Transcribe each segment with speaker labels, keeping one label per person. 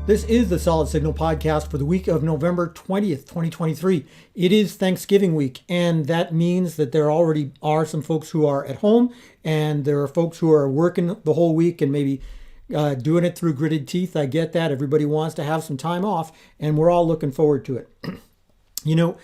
Speaker 1: This is the Solid Signal podcast for the week of November 20th, 2023. It is Thanksgiving week, and that means that there already are some folks who are at home, and there are folks who are working the whole week and maybe doing it through gritted teeth. I get that. Everybody wants to have some time off, and we're all looking forward to it. You know,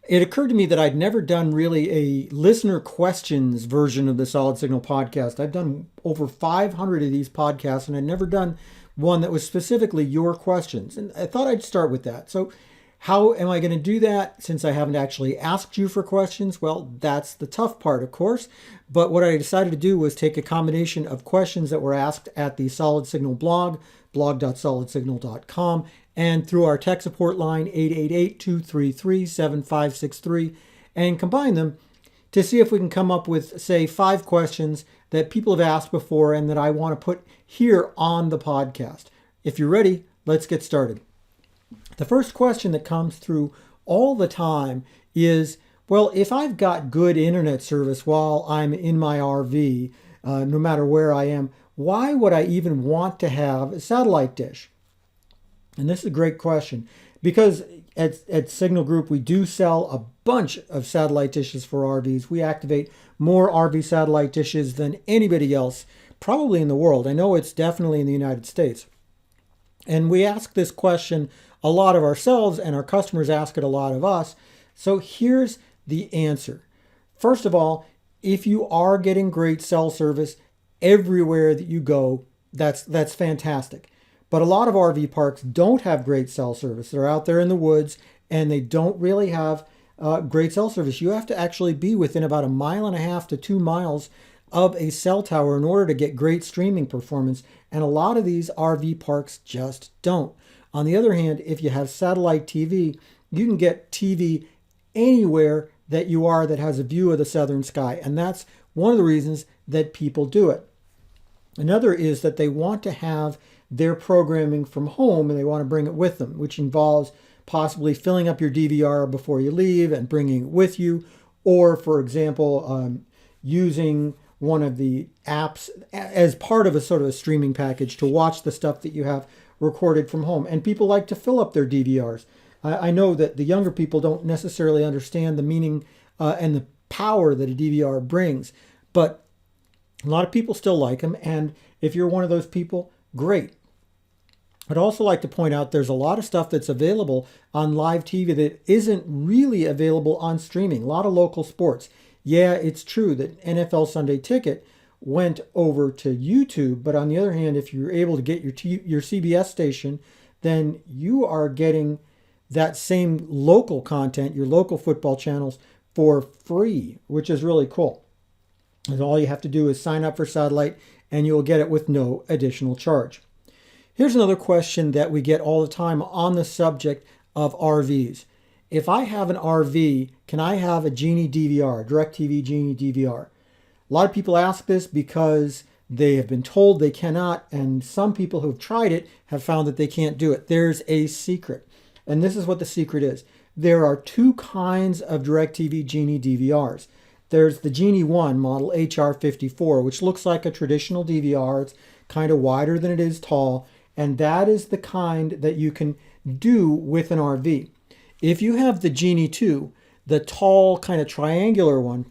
Speaker 1: it occurred to me that I'd never done really a listener questions version of the Solid Signal podcast. I've done over 500 of these podcasts, and I'd never done one that was specifically your questions. And I thought I'd start with that. So how am I going to do that since I haven't actually asked you for questions? Well, that's the tough part, of course. But what I decided to do was take a combination of questions that were asked at the Solid Signal blog, blog.solidsignal.com, and through our tech support line, 888-233-7563, and combine them to see if we can come up with, say, 5 questions that people have asked before and that I want to put here on the podcast. If you're ready, let's get started. The first question that comes through all the time is, well, if I've got good internet service while I'm in my RV, no matter where I am, why would I even want to have a satellite dish? And this is a great question because at Signal Group, we do sell a bunch of satellite dishes for RVs. We activate more RV satellite dishes than anybody else, probably in the world. I know it's definitely in the United States. And we ask this question a lot of ourselves, and our customers ask it a lot of us. So here's the answer. First of all, if you are getting great cell service everywhere that you go, that's fantastic. But a lot of RV parks don't have great cell service. They're out there in the woods, and they don't really have great cell service. You have to actually be within about 1.5 miles to 2 miles of a cell tower in order to get great streaming performance. And a lot of these RV parks just don't. On the other hand, if you have satellite TV, you can get TV anywhere that you are that has a view of the southern sky. And that's one of the reasons that people do it. Another is that they want to have their programming from home and they want to bring it with them, which involves possibly filling up your DVR before you leave and bringing it with you. Or, for example, using one of the apps as part of a sort of a streaming package to watch the stuff that you have recorded from home. And people like to fill up their DVRs. I know that the younger people don't necessarily understand the meaning and the power that a DVR brings, but a lot of people still like them. And if you're one of those people, great. I'd also like to point out there's a lot of stuff that's available on live TV that isn't really available on streaming. A lot of local sports. Yeah, it's true that NFL Sunday Ticket went over to YouTube, but on the other hand, if you're able to get your CBS station, then you are getting that same local content, your local football channels, for free, which is really cool. And all you have to do is sign up for satellite and you'll get it with no additional charge. Here's another question that we get all the time on the subject of RVs. If I have an RV, can I have a Genie DVR, DirecTV Genie DVR? A lot of people ask this because they have been told they cannot, and some people who've tried it have found that they can't do it. There's a secret, and this is what the secret is. There are 2 kinds of DirecTV Genie DVRs. There's the Genie 1 model HR54, which looks like a traditional DVR. It's kind of wider than it is tall, and that is the kind that you can do with an RV. If you have the Genie 2, the tall kind of triangular one,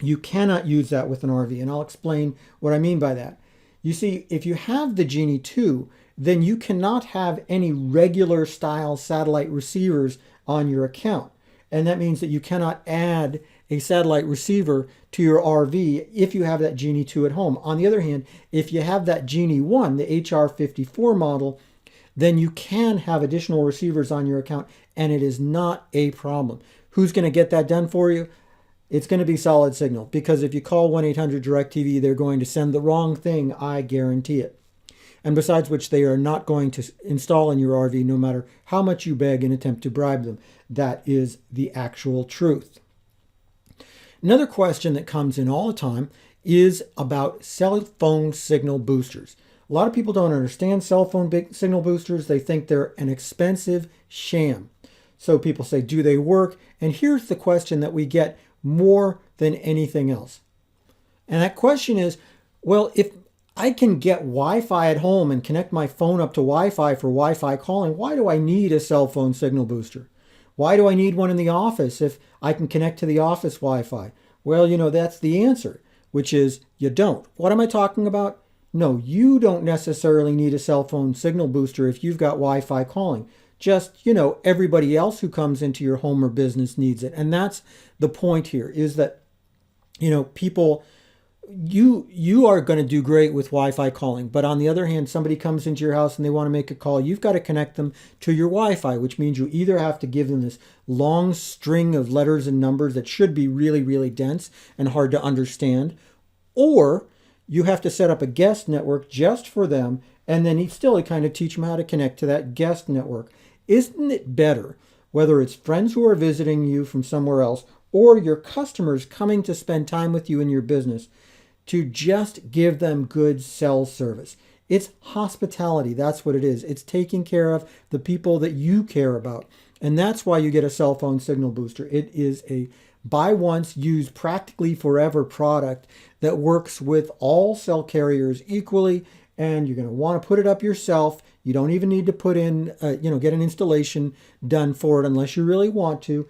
Speaker 1: you cannot use that with an RV, and I'll explain what I mean by that. You see, if you have the Genie 2, then you cannot have any regular style satellite receivers on your account. And that means that you cannot add a satellite receiver to your RV if you have that Genie 2 at home. On the other hand, if you have that Genie 1, the HR54 model, then you can have additional receivers on your account, and it is not a problem. Who's going to get that done for you? It's going to be Solid Signal, because if you call 1-800-DIRECTV, they're going to send the wrong thing, I guarantee it. And besides which, they are not going to install in your RV no matter how much you beg and attempt to bribe them. That is the actual truth. Another question that comes in all the time is about cell phone signal boosters. A lot of people don't understand cell phone signal boosters. They think they're an expensive sham. So people say, do they work? And here's the question that we get more than anything else. And that question is, well, if I can get Wi-Fi at home and connect my phone up to Wi-Fi for Wi-Fi calling. Why do I need a cell phone signal booster? Why do I need one in the office if I can connect to the office Wi-Fi? Well, that's the answer, which is you don't. What am I talking about? No, you don't necessarily need a cell phone signal booster if you've got Wi-Fi calling. Just, everybody else who comes into your home or business needs it. And that's the point here, is that, people, you are going to do great with Wi-Fi calling. But on the other hand, somebody comes into your house and they want to make a call. You've got to connect them to your Wi-Fi, which means you either have to give them this long string of letters and numbers that should be really, really dense and hard to understand, or you have to set up a guest network just for them, and then still kind of teach them how to connect to that guest network. Isn't it better, whether it's friends who are visiting you from somewhere else or your customers coming to spend time with you in your business, to just give them good cell service? It's hospitality. That's what it is. It's taking care of the people that you care about. And that's why you get a cell phone signal booster. It is a buy once, use practically forever product that works with all cell carriers equally. And you're going to want to put it up yourself. You don't even need to put in, get an installation done for it unless you really want to.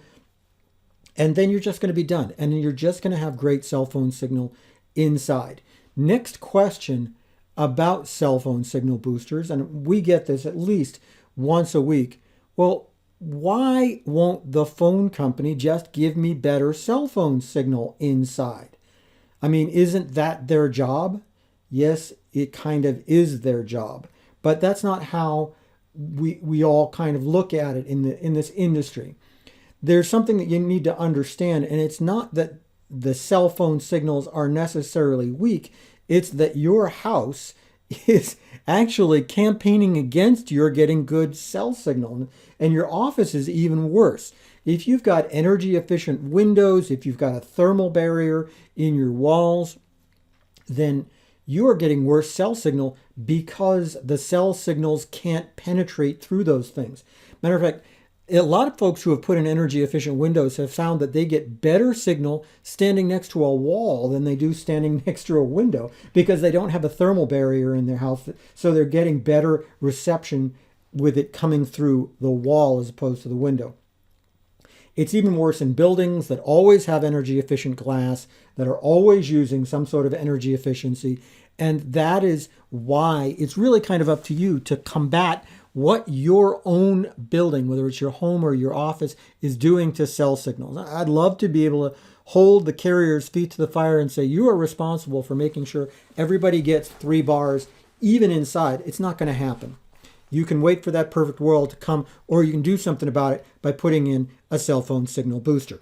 Speaker 1: And then you're just going to be done. And you're just going to have great cell phone signal inside. Next question about cell phone signal boosters, and we get this at least once a week. Well, why won't the phone company just give me better cell phone signal inside? I mean, isn't that their job? Yes, it kind of is their job, but that's not how we all kind of look at it in this industry. There's something that you need to understand, and it's not that the cell phone signals are necessarily weak. It's that your house is actually campaigning against your getting good cell signal, and your office is even worse. If you've got energy efficient windows, if you've got a thermal barrier in your walls, then you are getting worse cell signal because the cell signals can't penetrate through those things. Matter of fact, a lot of folks who have put in energy efficient windows have found that they get better signal standing next to a wall than they do standing next to a window, because they don't have a thermal barrier in their house. So they're getting better reception with it coming through the wall as opposed to the window. It's even worse in buildings that always have energy efficient glass, that are always using some sort of energy efficiency. And that is why it's really kind of up to you to combat what your own building, whether it's your home or your office, is doing to cell signals. I'd love to be able to hold the carrier's feet to the fire and say, you are responsible for making sure everybody gets 3 bars, even inside. It's not going to happen. You can wait for that perfect world to come, or you can do something about it by putting in a cell phone signal booster.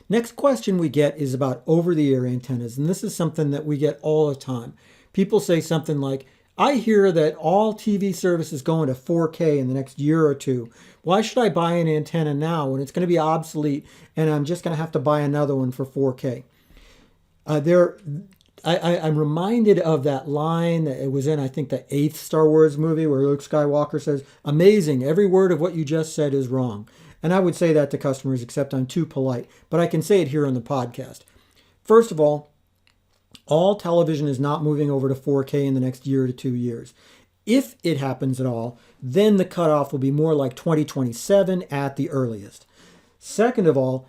Speaker 1: Next question we get is about over-the-air antennas, and this is something that we get all the time. People say something like, I hear that all TV service is going to 4K in the next year or two. Why should I buy an antenna now when it's going to be obsolete and I'm just going to have to buy another one for 4K? I'm reminded of that line that it was in, I think, the 8th Star Wars movie where Luke Skywalker says, amazing, every word of what you just said is wrong. And I would say that to customers, except I'm too polite, but I can say it here on the podcast. First of all television is not moving over to 4K in the next year to 2 years. If it happens at all, then the cutoff will be more like 2027 at the earliest. Second of all,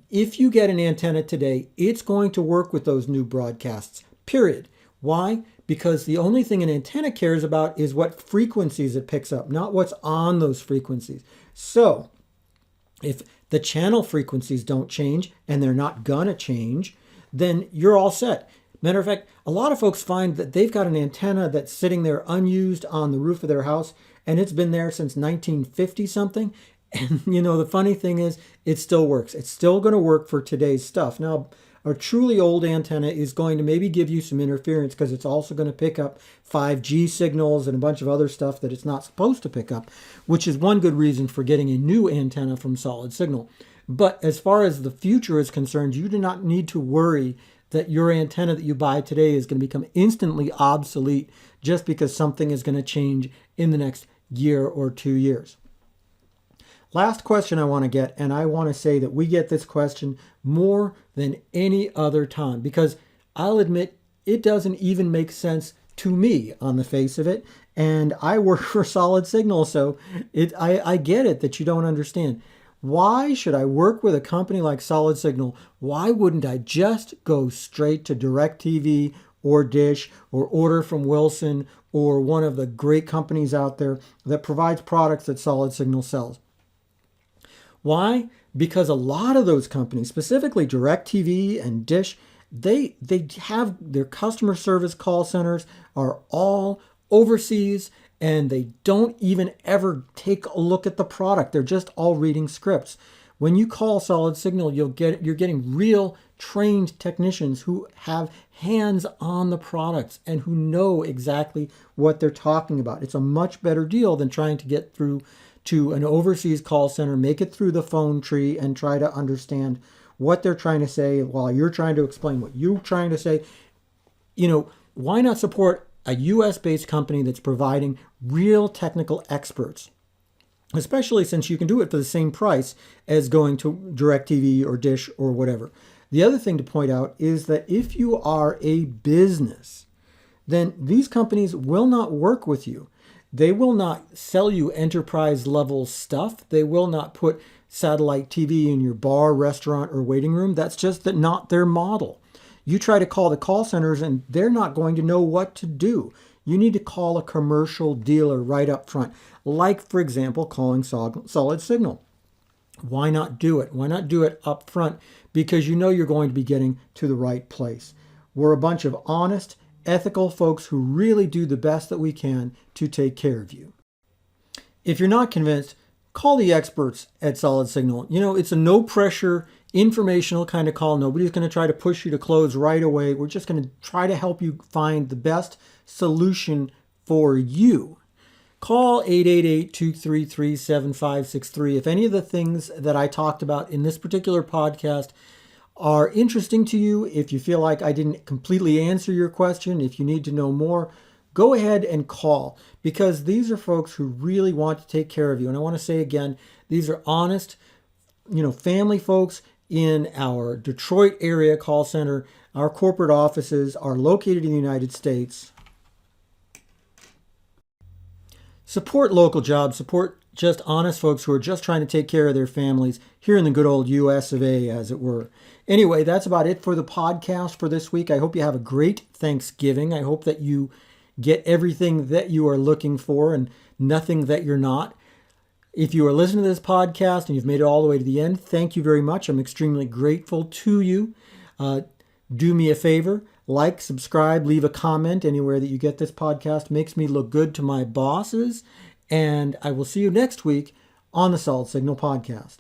Speaker 1: if you get an antenna today, it's going to work with those new broadcasts, period. Why? Because the only thing an antenna cares about is what frequencies it picks up, not what's on those frequencies. So if the channel frequencies don't change, and they're not gonna change, then you're all set. Matter of fact, a lot of folks find that they've got an antenna that's sitting there unused on the roof of their house, and it's been there since 1950 something. And the funny thing is, it still works. It's still going to work for today's stuff. Now, a truly old antenna is going to maybe give you some interference because it's also going to pick up 5G signals and a bunch of other stuff that it's not supposed to pick up, which is one good reason for getting a new antenna from Solid Signal. But as far as the future is concerned, you do not need to worry that your antenna that you buy today is going to become instantly obsolete just because something is going to change in the next year or 2 years. Last question I want to get, and I want to say that we get this question more than any other time, because I'll admit it doesn't even make sense to me on the face of it. And I work for Solid Signal, so I get it that you don't understand. Why should I work with a company like Solid Signal? Why wouldn't I just go straight to DirecTV or Dish or order from Wilson or one of the great companies out there that provides products that Solid Signal sells? Why? Because a lot of those companies, specifically DirecTV and Dish, they have their customer service call centers are all overseas, and they don't even ever take a look at the product. They're just all reading scripts. When you call Solid Signal, you're getting real trained technicians who have hands on the products and who know exactly what they're talking about. It's a much better deal than trying to get through to an overseas call center, make it through the phone tree, and try to understand what they're trying to say while you're trying to explain what you're trying to say. Why not support a US-based company that's providing real technical experts, especially since you can do it for the same price as going to DirecTV or Dish or whatever. The other thing to point out is that if you are a business, then these companies will not work with you. They will not sell you enterprise level stuff. They will not put satellite TV in your bar, restaurant, or waiting room. That's just not their model. You try to call the call centers and they're not going to know what to do. You need to call a commercial dealer right up front, like, for example, calling Solid Signal. Why not do it? Why not do it up front? Because you know you're going to be getting to the right place. We're a bunch of honest, ethical folks who really do the best that we can to take care of you. If you're not convinced, call the experts at Solid Signal. It's a no pressure, informational kind of call. Nobody's going to try to push you to close right away. We're just going to try to help you find the best solution for you. Call 888-233-7563. If any of the things that I talked about in this particular podcast are interesting to you, if you feel like I didn't completely answer your question, if you need to know more, go ahead and call, because these are folks who really want to take care of you. And I want to say again, these are honest, family folks in our Detroit area call center. Our corporate offices are located in the United States. Support local jobs, support just honest folks who are just trying to take care of their families here in the good old US of A, as it were. Anyway, that's about it for the podcast for this week. I hope you have a great Thanksgiving. I hope that you get everything that you are looking for and nothing that you're not. If you are listening to this podcast and you've made it all the way to the end, thank you very much. I'm extremely grateful to you. Do me a favor, like, subscribe, leave a comment anywhere that you get this podcast. It makes me look good to my bosses. And I will see you next week on the Solid Signal Podcast.